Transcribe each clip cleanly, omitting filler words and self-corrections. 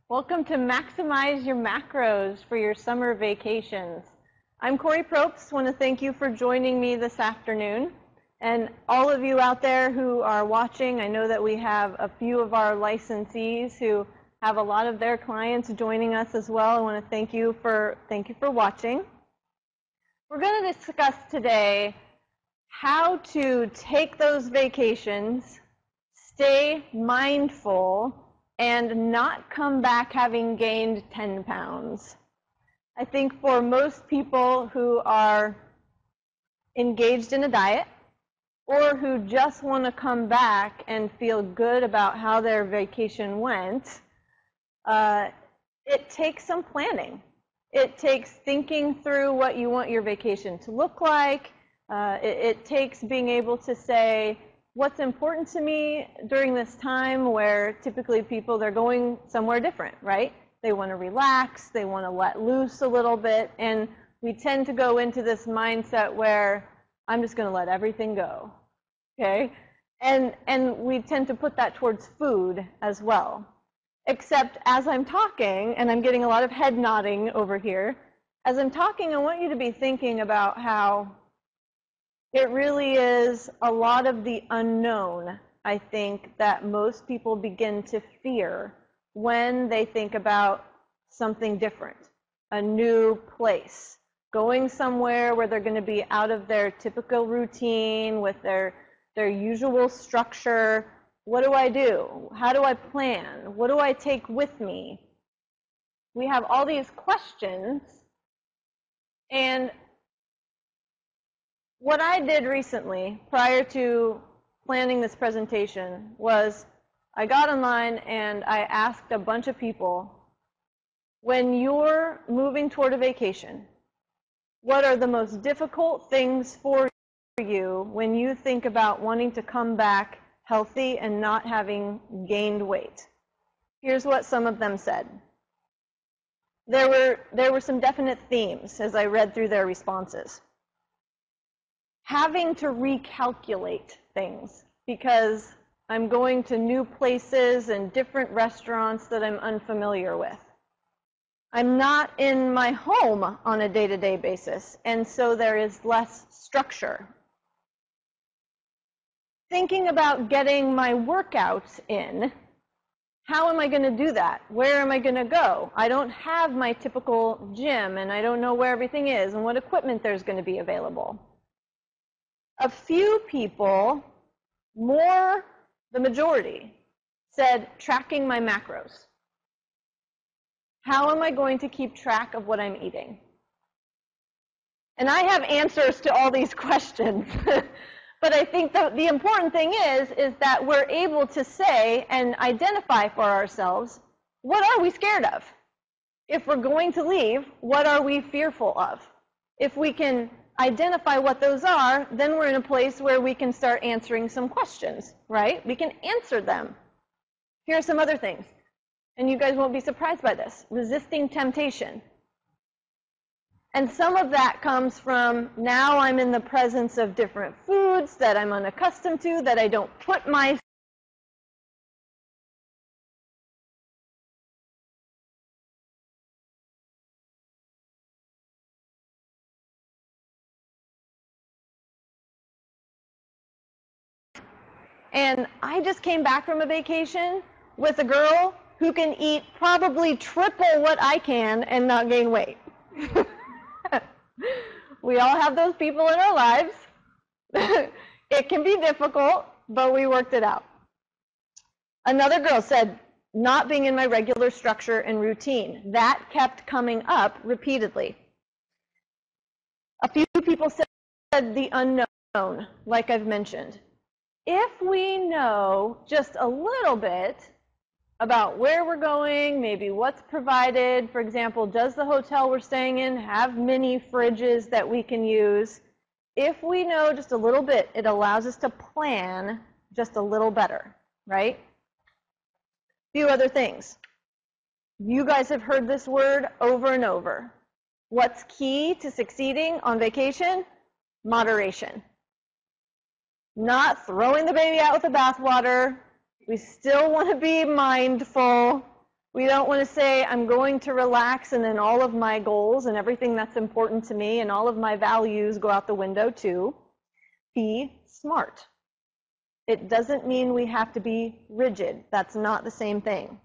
Welcome to Maximize Your Macros for your summer vacations. I'm Kori Propst. I want to thank you for joining me this afternoon. And all of you out there who are watching, I know that we have a few of our licensees who have a lot of their clients joining us as well. I want to thank you for watching. We're going to discuss today how to take those vacations, stay mindful, and not come back having gained 10 pounds. I think for most people who are engaged in a diet or who just want to come back and feel good about how their vacation went, it takes some planning. It takes thinking through what you want your vacation to look like. It takes being able to say, what's important to me during this time where typically people, they're going somewhere different, right? They want to relax, they want to let loose a little bit, and we tend to go into this mindset where I'm just going to let everything go, okay? And we tend to put that towards food as well. Except as I'm talking, and I'm getting a lot of head nodding over here, as I'm talking, I want you to be thinking about how it really is a lot of the unknown, I think, that most people begin to fear when they think about something different, a new place, going somewhere where they're going to be out of their typical routine with their usual structure. What do I do? How do I plan? What do I take with me? We have all these questions, and what I did recently, prior to planning this presentation, was I got online and I asked a bunch of people, when you're moving toward a vacation, what are the most difficult things for you when you think about wanting to come back healthy and not having gained weight? Here's what some of them said. There were some definite themes as I read through their responses. Having to recalculate things because I'm going to new places and different restaurants that I'm unfamiliar with. I'm not in my home on a day-to-day basis, and so there is less structure. Thinking about getting my workouts in, how am I going to do that? Where am I going to go? I don't have my typical gym, and I don't know where everything is and what equipment there's going to be available. A few people, the majority, said tracking my macros. How am I going to keep track of what I'm eating? And I have answers to all these questions. But I think the important thing is that we're able to say and identify for ourselves, what are we scared of? If we're going to leave, what are we fearful of? If we can identify what those are, then we're in a place where we can start answering some questions, right? We can answer them. Here are some other things, and you guys won't be surprised by this. Resisting temptation. And some of that comes from now I'm in the presence of different foods that I'm unaccustomed to, that I don't put my And I just came back from a vacation with a girl who can eat probably triple what I can and not gain weight. We all have those people in our lives. It can be difficult, but we worked it out. Another girl said, not being in my regular structure and routine. That kept coming up repeatedly. A few people said the unknown, like I've mentioned. If we know just a little bit about where we're going, maybe what's provided, for example, does the hotel we're staying in have mini fridges that we can use? If we know just a little bit, it allows us to plan just a little better, right? A few other things. You guys have heard this word over and over. What's key to succeeding on vacation? Moderation. Not throwing the baby out with the bathwater. We still want to be mindful. We don't want to say, I'm going to relax, and then all of my goals and everything that's important to me and all of my values go out the window too. Be smart. It doesn't mean we have to be rigid. That's not the same thing.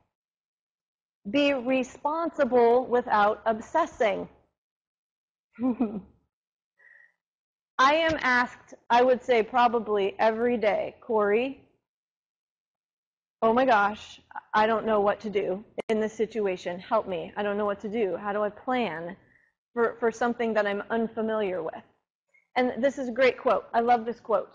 Be responsible without obsessing. I am asked, I would say probably every day, Kori, oh my gosh, I don't know what to do in this situation. Help me. I don't know what to do. How do I plan for something that I'm unfamiliar with? And this is a great quote. I love this quote.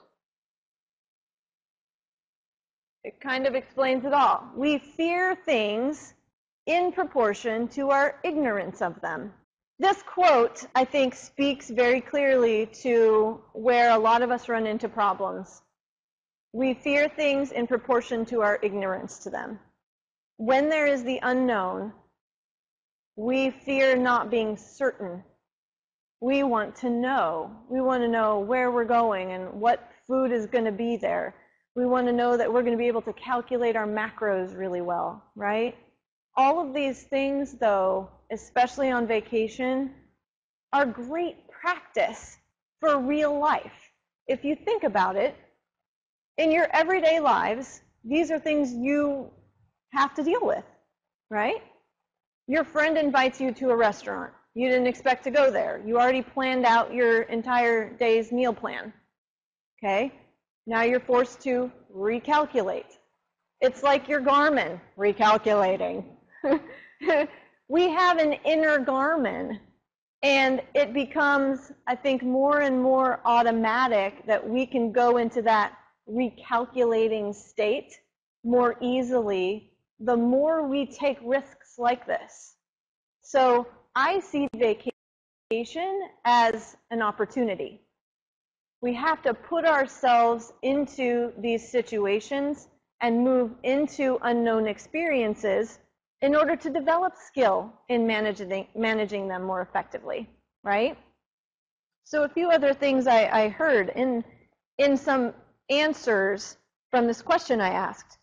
It kind of explains it all. We fear things in proportion to our ignorance of them. This quote, I think, speaks very clearly to where a lot of us run into problems. We fear things in proportion to our ignorance to them. When there is the unknown, we fear not being certain. We want to know. We want to know where we're going and what food is going to be there. We want to know that we're going to be able to calculate our macros really well, right? All of these things, though, especially on vacation, are great practice for real life. If you think about it, in your everyday lives, these are things you have to deal with, right? Your friend invites you to a restaurant. You didn't expect to go there. You already planned out your entire day's meal plan, okay? Now you're forced to recalculate. It's like your Garmin recalculating. We have an inner Garmin, and it becomes, I think, more and more automatic that we can go into that recalculating state more easily the more we take risks like this. So I see vacation as an opportunity. We have to put ourselves into these situations and move into unknown experiences in order to develop skill in managing them more effectively, right? So a few other things I heard in some answers from this question I asked.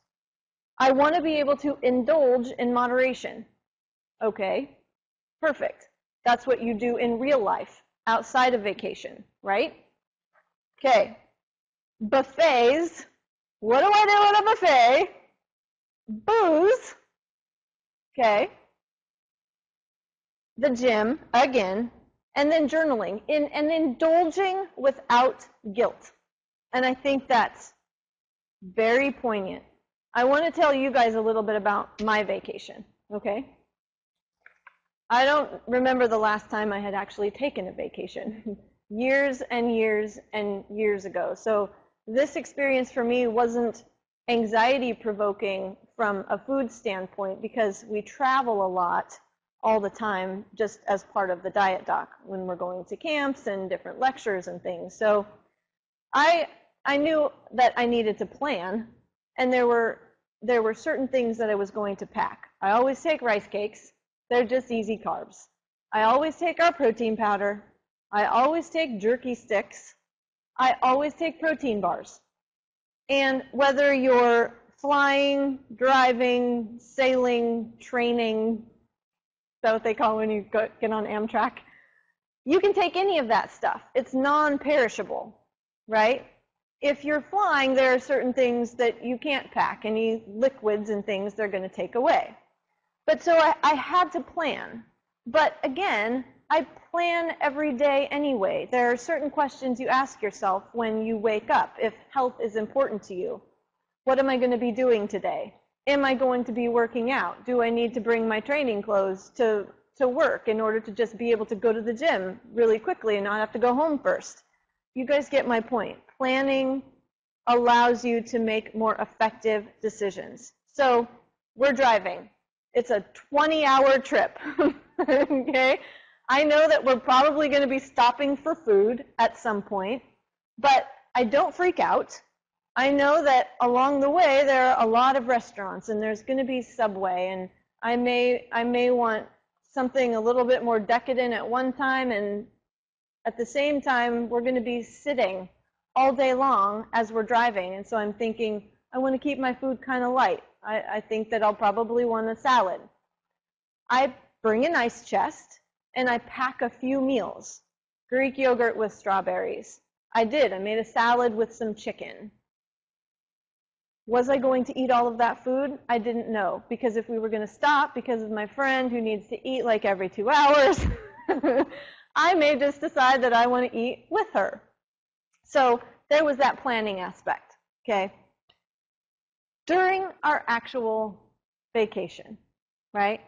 I want to be able to indulge in moderation. Okay, perfect. That's what you do in real life, outside of vacation, right? Okay, buffets. What do I do at a buffet? Booze. Okay. The gym, again, and then journaling, and indulging without guilt. And I think that's very poignant. I want to tell you guys a little bit about my vacation, okay? I don't remember the last time I had actually taken a vacation. Years and years and years ago. So this experience for me wasn't anxiety-provoking from a food standpoint because we travel a lot all the time just as part of the diet doc when we're going to camps and different lectures and things. So I knew that I needed to plan, and there were certain things that I was going to pack. I always take rice cakes. They're just easy carbs. I always take our protein powder. I always take jerky sticks. I always take protein bars. And whether you're flying, driving, sailing, training, is that what they call when you get on Amtrak? You can take any of that stuff. It's non-perishable, right? If you're flying, there are certain things that you can't pack, any liquids and things they're going to take away. But so I had to plan. But again, I plan every day anyway. There are certain questions you ask yourself when you wake up if health is important to you. What am I going to be doing today? Am I going to be working out? Do I need to bring my training clothes to work in order to just be able to go to the gym really quickly and not have to go home first? You guys get my point. Planning allows you to make more effective decisions. So we're driving. It's a 20-hour trip, okay? I know that we're probably going to be stopping for food at some point, but I don't freak out. I know that along the way there are a lot of restaurants, and there's going to be Subway, and I may want something a little bit more decadent at one time, and at the same time we're going to be sitting all day long as we're driving, and so I'm thinking I want to keep my food kind of light. I think that I'll probably want a salad. I bring an ice chest and I pack a few meals. Greek yogurt with strawberries. I did. I made a salad with some chicken. Was I going to eat all of that food? I didn't know, because if we were going to stop because of my friend who needs to eat like every 2 hours, I may just decide that I want to eat with her. So there was that planning aspect, okay? During our actual vacation, right,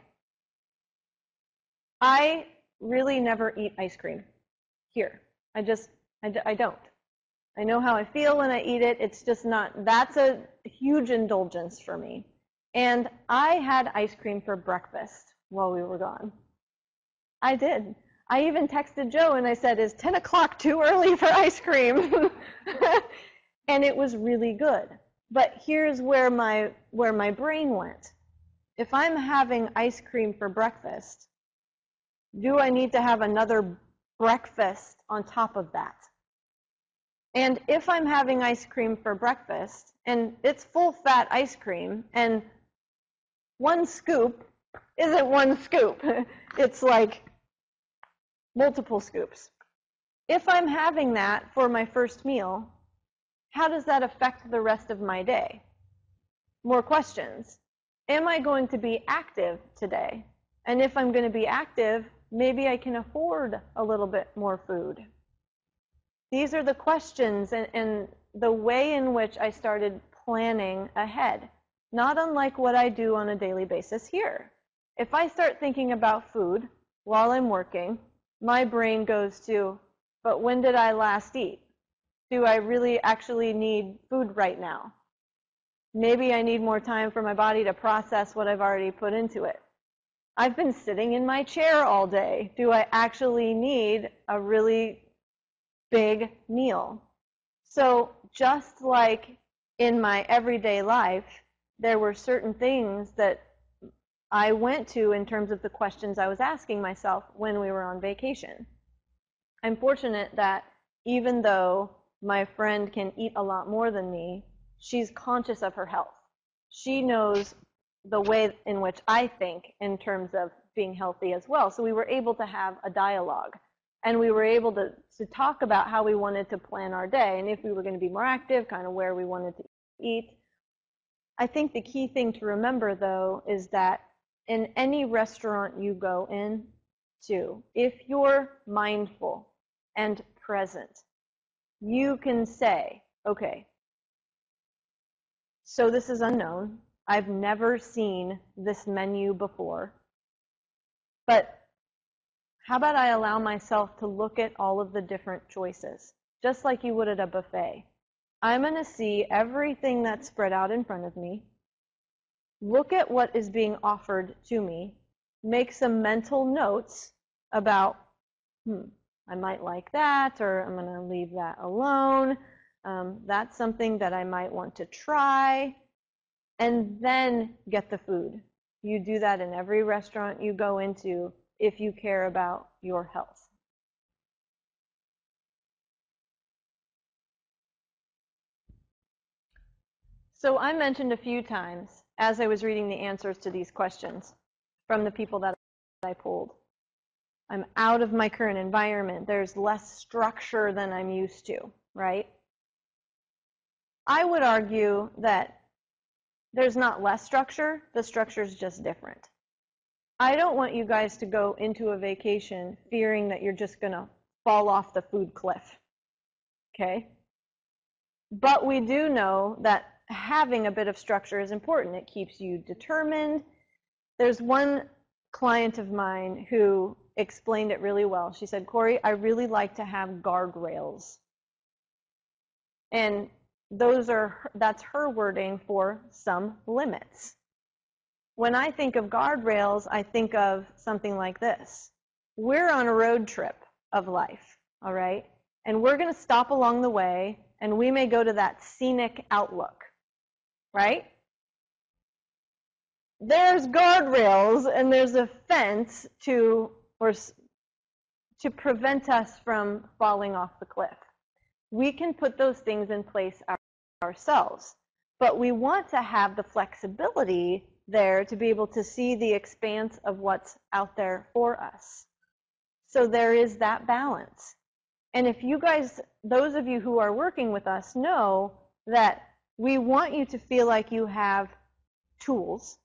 I really never eat ice cream here. I don't. I know how I feel when I eat it. It's just not, that's a huge indulgence for me. And I had ice cream for breakfast while we were gone. I did. I even texted Joe and I said, is 10 o'clock too early for ice cream? And it was really good. But here's where my brain went. If I'm having ice cream for breakfast, do I need to have another breakfast on top of that? And if I'm having ice cream for breakfast, and it's full-fat ice cream, and one scoop isn't one scoop. It's like multiple scoops. If I'm having that for my first meal, how does that affect the rest of my day? More questions. Am I going to be active today? And if I'm going to be active, maybe I can afford a little bit more food. These are the questions and the way in which I started planning ahead, not unlike what I do on a daily basis here. If I start thinking about food while I'm working, my brain goes to, but when did I last eat? Do I really actually need food right now? Maybe I need more time for my body to process what I've already put into it. I've been sitting in my chair all day. Do I actually need a really big meal? So just like in my everyday life, there were certain things that I went to in terms of the questions I was asking myself when we were on vacation. I'm fortunate that even though my friend can eat a lot more than me, she's conscious of her health. She knows the way in which I think in terms of being healthy as well. So we were able to have a dialogue. And we were able to talk about how we wanted to plan our day and if we were going to be more active, kind of where we wanted to eat. I think the key thing to remember, though, is that in any restaurant you go into, if you're mindful and present, you can say, okay, so this is unknown. I've never seen this menu before, but how about I allow myself to look at all of the different choices, just like you would at a buffet. I'm going to see everything that's spread out in front of me, look at what is being offered to me, make some mental notes about, I might like that, or I'm going to leave that alone. That's something that I might want to try, and then get the food. You do that in every restaurant you go into if you care about your health. So I mentioned a few times as I was reading the answers to these questions from the people that I polled, I'm out of my current environment. There's less structure than I'm used to, right? I would argue that there's not less structure, the structure's just different. I don't want you guys to go into a vacation fearing that you're just going to fall off the food cliff, okay? But we do know that having a bit of structure is important. It keeps you determined. There's one client of mine who explained it really well. She said, Kori, I really like to have guardrails. And that's her wording for some limits. When I think of guardrails, I think of something like this. We're on a road trip of life, all right? And we're going to stop along the way, and we may go to that scenic outlook, right? There's guardrails, and there's a fence to prevent us from falling off the cliff. We can put those things in place ourselves, but we want to have the flexibility there to be able to see the expanse of what's out there for us. So there is that balance. And if you guys, those of you who are working with us, know that we want you to feel like you have tools,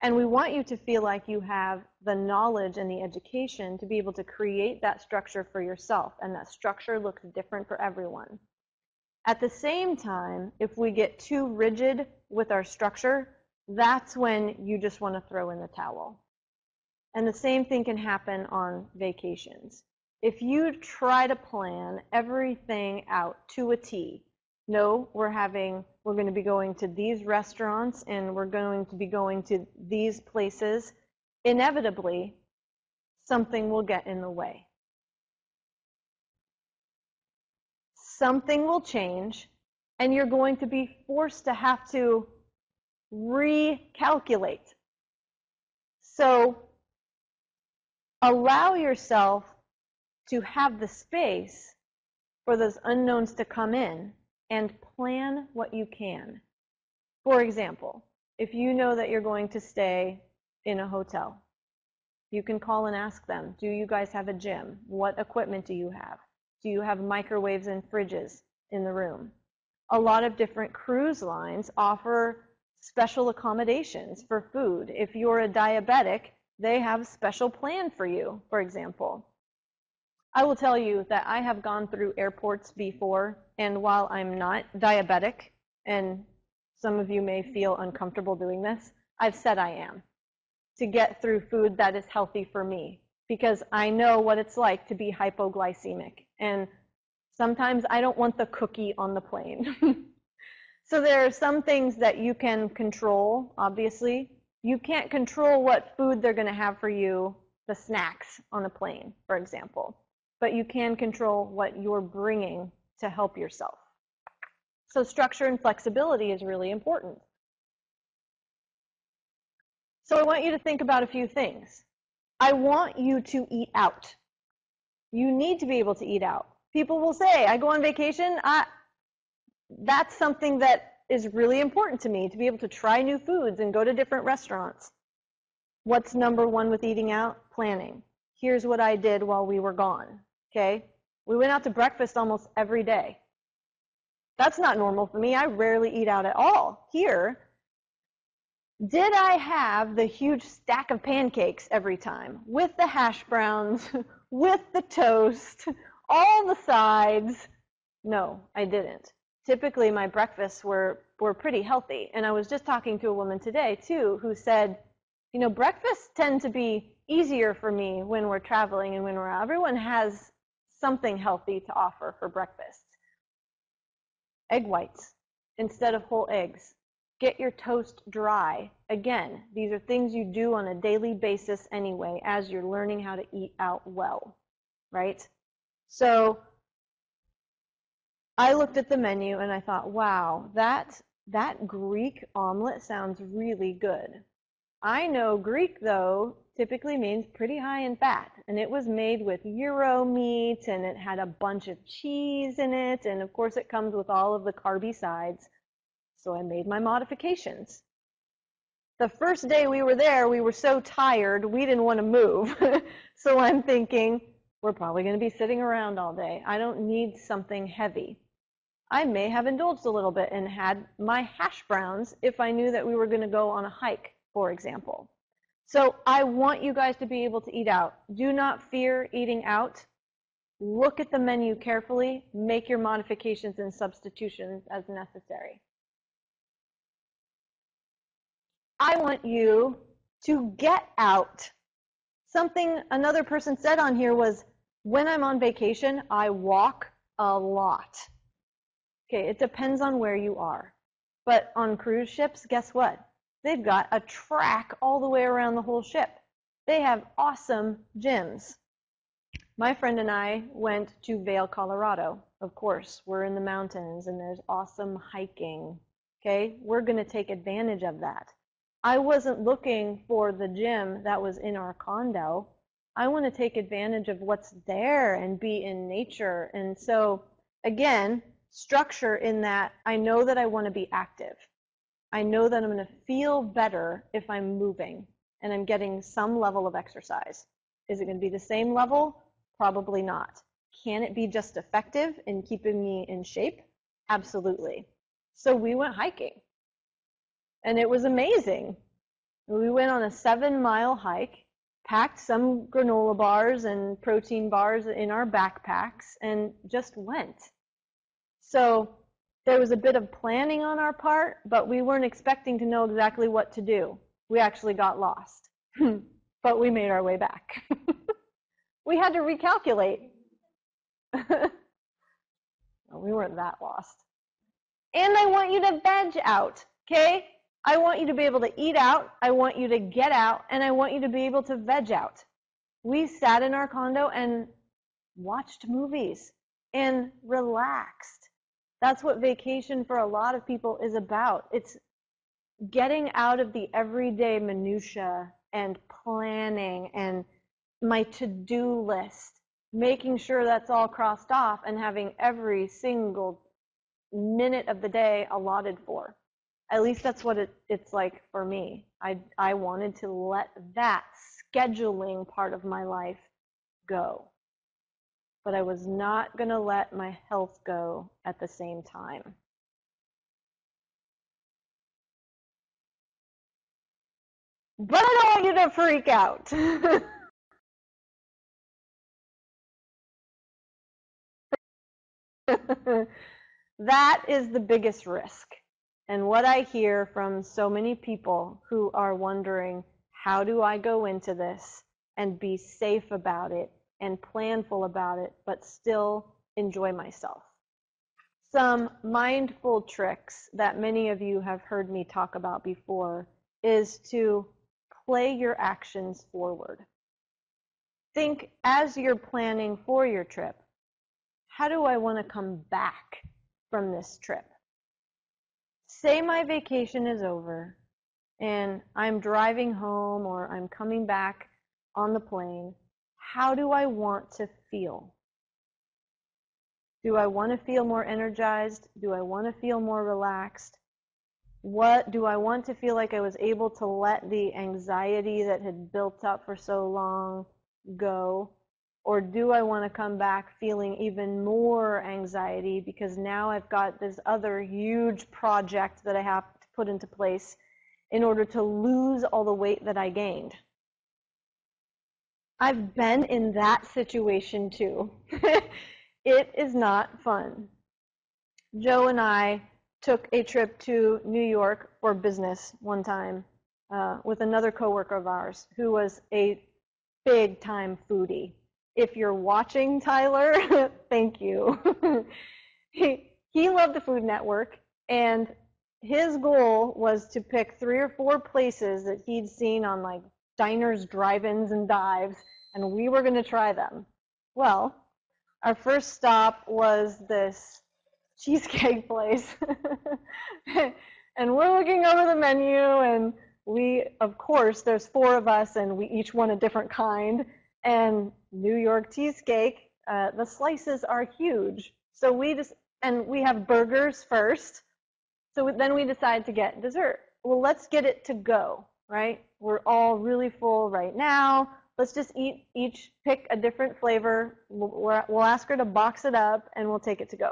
and we want you to feel like you have the knowledge and the education to be able to create that structure for yourself, and that structure looks different for everyone. At the same time, if we get too rigid with our structure, that's when you just want to throw in the towel. And the same thing can happen on vacations. If you try to plan everything out to a T, no, we're going to be going to these restaurants and we're going to be going to these places, inevitably, something will get in the way. Something will change, and you're going to be forced to have to recalculate. So allow yourself to have the space for those unknowns to come in and plan what you can. For example, if you know that you're going to stay in a hotel, you can call and ask them, do you guys have a gym? What equipment do you have? Do you have microwaves and fridges in the room? A lot of different cruise lines offer special accommodations for food. If you're a diabetic, they have a special plan for you, for example. I will tell you that I have gone through airports before, and while I'm not diabetic, and some of you may feel uncomfortable doing this, I've said I am, to get through food that is healthy for me, because I know what it's like to be hypoglycemic, and sometimes I don't want the cookie on the plane. So there are some things that you can control, obviously. You can't control what food they're going to have for you, the snacks on a plane, for example. But you can control what you're bringing to help yourself. So structure and flexibility is really important. So I want you to think about a few things. I want you to eat out. You need to be able to eat out. People will say, I go on vacation, that's something that is really important to me, to be able to try new foods and go to different restaurants. What's number one with eating out? Planning. Here's what I did while we were gone, okay? We went out to breakfast almost every day. That's not normal for me. I rarely eat out at all. Here, did I have the huge stack of pancakes every time with the hash browns, with the toast, all the sides? No, I didn't. Typically, my breakfasts were pretty healthy. And I was just talking to a woman today, too, who said, you know, breakfasts tend to be easier for me when we're traveling and when we're out. Everyone has something healthy to offer for breakfast. Egg whites instead of whole eggs. Get your toast dry. Again, these are things you do on a daily basis anyway as you're learning how to eat out well, right? So I looked at the menu and I thought, wow, that Greek omelet sounds really good. I know Greek, though, typically means pretty high in fat, and it was made with gyro meat, and it had a bunch of cheese in it, and of course it comes with all of the carby sides, so I made my modifications. The first day we were there, we were so tired, we didn't want to move, so I'm thinking, we're probably going to be sitting around all day. I don't need something heavy. I may have indulged a little bit and had my hash browns if I knew that we were going to go on a hike, for example. So I want you guys to be able to eat out. Do not fear eating out. Look at the menu carefully. Make your modifications and substitutions as necessary. I want you to get out. Something another person said on here was, when I'm on vacation, I walk a lot. Okay, it depends on where you are. But on cruise ships, guess what? They've got a track all the way around the whole ship. They have awesome gyms. My friend and I went to Vail, Colorado. Of course, we're in the mountains and there's awesome hiking. Okay, we're going to take advantage of that. I wasn't looking for the gym that was in our condo. I want to take advantage of what's there and be in nature. And so, again, structure in that I know that I want to be active. I know that I'm going to feel better if I'm moving and I'm getting some level of exercise. Is it going to be the same level? Probably not. Can it be just effective in keeping me in shape? Absolutely. So we went hiking, and it was amazing. We went on a 7-mile hike, packed some granola bars and protein bars in our backpacks, and just went. So there was a bit of planning on our part, but we weren't expecting to know exactly what to do. We actually got lost, but we made our way back. We had to recalculate. No, we weren't that lost. And I want you to veg out, okay? I want you to be able to eat out, I want you to get out, and I want you to be able to veg out. We sat in our condo and watched movies and relaxed. That's what vacation for a lot of people is about. It's getting out of the everyday minutia and planning and my to-do list, making sure that's all crossed off and having every single minute of the day allotted for. At least that's what it's like for me. I wanted to let that scheduling part of my life go. But I was not going to let my health go at the same time. But I don't want you to freak out. That is the biggest risk. And what I hear from so many people who are wondering, how do I go into this and be safe about it and planful about it, but still enjoy myself? Some mindful tricks that many of you have heard me talk about before is to play your actions forward. Think as you're planning for your trip, how do I want to come back from this trip? Say my vacation is over and I'm driving home or I'm coming back on the plane. How do I want to feel? Do I want to feel more energized? Do I want to feel more relaxed? What do I want to feel like I was able to let the anxiety that had built up for so long go? Or do I want to come back feeling even more anxiety because now I've got this other huge project that I have to put into place in order to lose all the weight that I gained? I've been in that situation too. It is not fun. Joe and I took a trip to New York for business one time with another coworker of ours who was a big time foodie. If you're watching, Tyler, thank you. He loved the Food Network, and his goal was to pick 3 or 4 places that he'd seen on like diners, drive-ins, and dives, and we were going to try them. Well, our first stop was this cheesecake place. And we're looking over the menu, and we, of course, there's 4 of us, and we each want a different kind. And New York cheesecake, the slices are huge. So we have burgers first. So then we decide to get dessert. Well, let's get it to go, right? We're all really full right now. Let's just each pick a different flavor. We'll ask her to box it up, and we'll take it to go.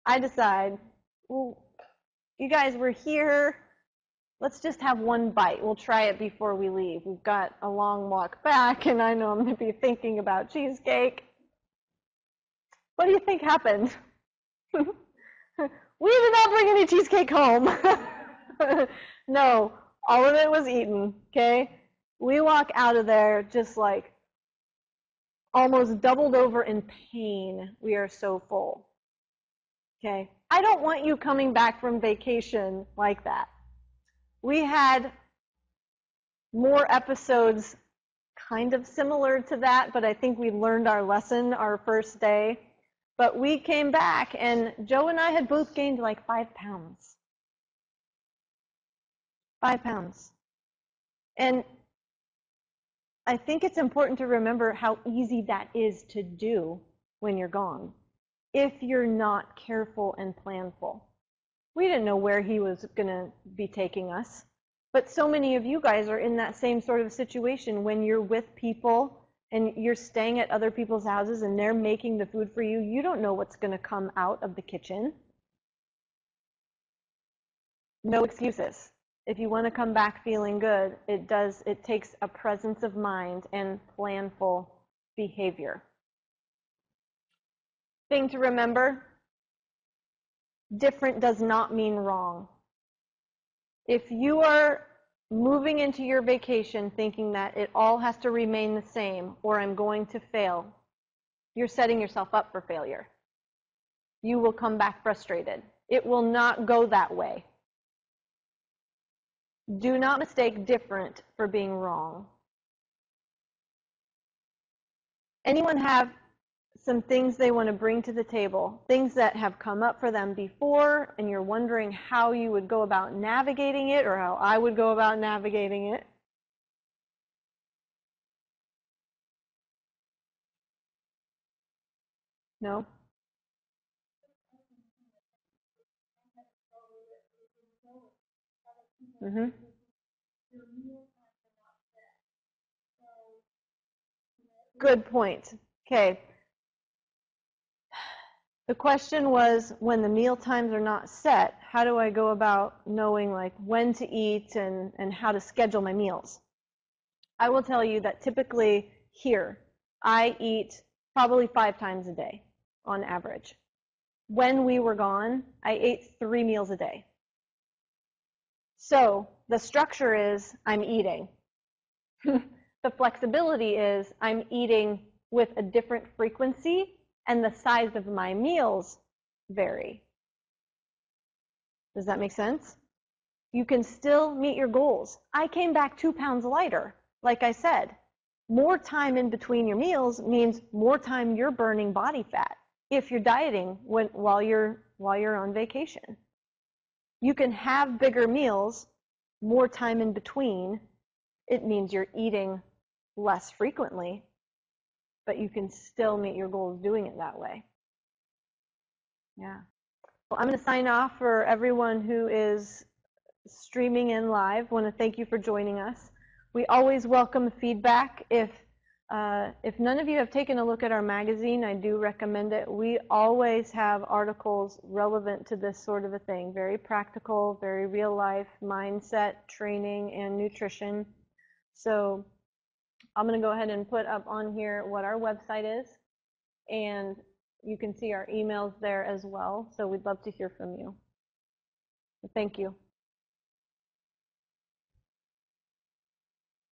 I decide, well, you guys were here. Let's just have one bite. We'll try it before we leave. We've got a long walk back, and I know I'm going to be thinking about cheesecake. What do you think happened? We did not bring any cheesecake home. No, all of it was eaten, okay? We walk out of there just like almost doubled over in pain. We are so full, okay? I don't want you coming back from vacation like that. We had more episodes kind of similar to that, but I think we learned our lesson our first day. But we came back, and Joe and I had both gained like 5 pounds. 5 pounds. And I think it's important to remember how easy that is to do when you're gone. if you're not careful and planful. We didn't know where he was going to be taking us. But so many of you guys are in that same sort of situation when you're with people and you're staying at other people's houses and they're making the food for you. You don't know what's going to come out of the kitchen. No excuses. If you want to come back feeling good, it takes a presence of mind and planful behavior. Thing to remember, different does not mean wrong. If you are moving into your vacation thinking that it all has to remain the same or I'm going to fail, you're setting yourself up for failure. You will come back frustrated. It will not go that way. Do not mistake different for being wrong. Anyone have some things they want to bring to the table, things that have come up for them before, and you're wondering how you would go about navigating it or how I would go about navigating it? No? Mm-hmm. Good point. Okay. The question was, when the meal times are not set, how do I go about knowing like when to eat and how to schedule my meals? I will tell you that typically here, I eat probably 5 times a day on average. When we were gone, I ate 3 meals a day. So the structure is I'm eating. The flexibility is I'm eating with a different frequency and the size of my meals vary. Does that make sense? You can still meet your goals. I came back 2 pounds lighter, like I said. More time in between your meals means more time you're burning body fat if you're dieting while you're on vacation. You can have bigger meals, more time in between. It means you're eating less frequently, but you can still meet your goals doing it that way. Yeah. Well, I'm going to sign off for everyone who is streaming in live. I want to thank you for joining us. We always welcome feedback. If none of you have taken a look at our magazine, I do recommend it. We always have articles relevant to this sort of a thing, very practical, very real life, mindset, training, and nutrition. So I'm going to go ahead and put up on here what our website is, and you can see our emails there as well. So we'd love to hear from you. Thank you.